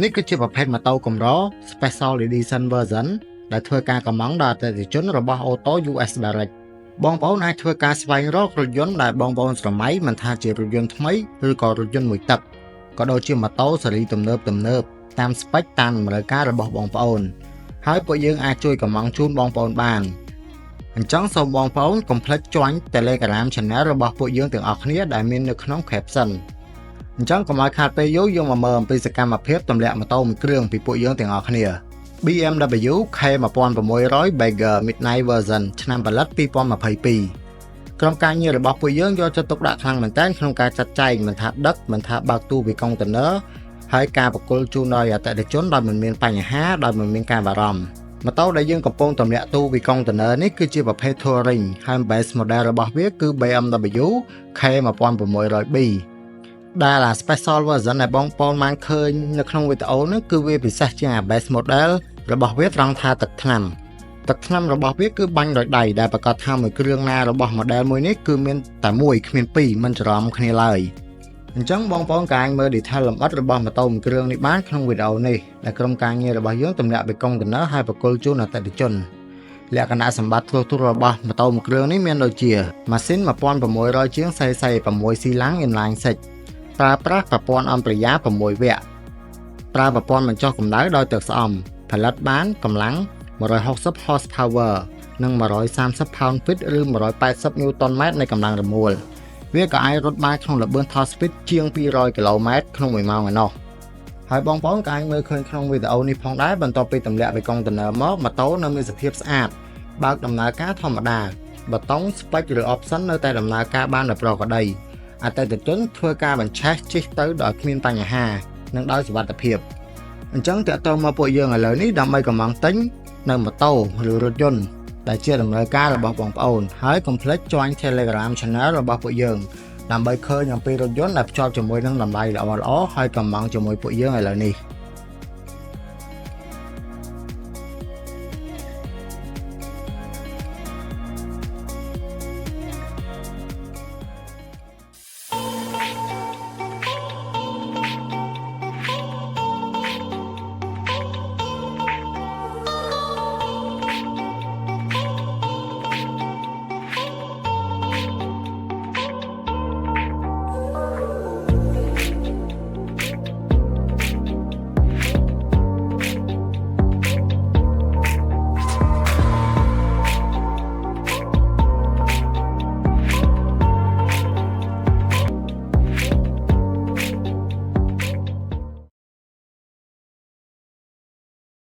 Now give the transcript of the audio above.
នេះគឺជាប្រភេទម៉ូតូកម្រ Special Edition Version ដែលធ្វើការកម្មង់ដល់អតិថិជនរបស់ Auto US Direct បងប្អូនអាចធ្វើការស្វែងរករថយន្តដែលបងប្អូនស្រមៃមិនថាជារថយន្តថ្មីឬក៏រថយន្តមួយទឹកក៏ដូចជាម៉ូតូស៊េរីទំនើបតាមស្ពេចតាមតម្រូវការរបស់បងប្អូនហើយពួកយើងអាចជួយកម្មង់ជូនបងប្អូនបានអញ្ចឹងសូមបងប្អូនកុំភ្លេចjoin Telegram Channel របស់ពួកយើងទាំងអស់គ្នាដែលមាននៅក្នុង Caption អញ្ចឹងកុំឲ្យខាតពេលយូរយើងមកមើលអំពីសកម្មភាពទម្លាក់ម៉ូតូមួយគ្រឿងពីពួកយើងទាំងអស់គ្នា BMW K1600 Bagger Midnight Version ឆ្នាំផលិត2022ក្រុមការងាររបស់ពួកយើងយកចិត្តទុកដាក់ខ្លាំងមែនទែនក្នុងការចាត់ចែងមិនថាដឹកមិនថាបើកទូពីកុងតឺន័រហើយការប្រគល់ជូនដល់អតិថិជនដោយមិនមានបញ្ហាដោយមិនមានការបារម្ភម៉ូតូដែលយើងកំពុងទម្លាក់ទូពីកុងតឺន័រនេះគឺជាប្រភេទ Touring ហើយ base model របស់វាគឺ BMW K1600B ដែល Special Version ដែលបងប្អូនបានឃើញនៅក្នុងវីដេអូនេះគឺវាពិសេសជាង base model របស់វាត្រង់ថាទឹកថ្នាំរបស់វាគឺបាញ់ដោយដៃដែលប្រកាសថាមួយគ្រឿងណារបស់ model មួយនេះគឺមានតែមួយគ្មានពីរមិនច្រឡំគ្នាឡើយអញ្ចឹងបងប្អូនក៏អាចមើល detail លម្អិតរបស់ម៉ូតូមួយគ្រឿងនេះបានក្នុងវីដេអូនេះដែលក្រុមការងាររបស់យើងទម្លាក់ពីកុងតឺន័រហើយប្រគល់ជូនអតិថិជនលក្ខណៈសម្បត្តិទូទៅរបស់ម៉ូតូមួយគ្រឿងនេះមានដូចជាម៉ាស៊ីន1600ជាង cc 6 ស៊ីឡាំង inline six ប្រើប្រាស់ប្រព័ន្ធអំប្រយា6វគ្គប្រើប្រព័ន្ធបញ្ចុះកម្ដៅដោយទឹកស្អំផលិតបានកម្លាំង160 horsepower និង130 pound-feet ឬ180 Newton-m នៃកម្លាំងរមួលវាក៏អាចរត់បានក្នុងល្បឿន top speed ជាង200 km ក្នុង1ម៉ោងឯណោះហើយបងប្អូនក៏អាចមើលឃើញក្នុងវីដេអូនេះផងដែរបន្ទាប់ពីទម្លាក់ពីកុងតឺន័រមកម៉ូតូនៅមានសភាពស្អាតបើកដំណើរការធម្មតាប៊ូតុង Switch ឬ Option នៅតែដំណើរការបានដោយប្រក្រតីអតិថិជនធ្វើការបញ្ឆេះជិះទៅដោយគ្មានបញ្ហានិងដោយសុវត្ថិភាពអញ្ចឹងតាក់ទងមកពួកយើងឥឡូវនេះដើម្បីកម្មង់ទិញនៅម៉ូតូឬរថយន្តដែលជាតម្រូវការរបស់បងប្អូនហើយកុំភ្លេច join Telegram Channel របស់ពួកយើងដើម្បីឃើញអំពីរថយន្តដែលភ្ជាប់ជាមួយនឹងតម្លៃល្អៗហើយកម្មង់ជាមួយពួកយើងឥឡូវនេះ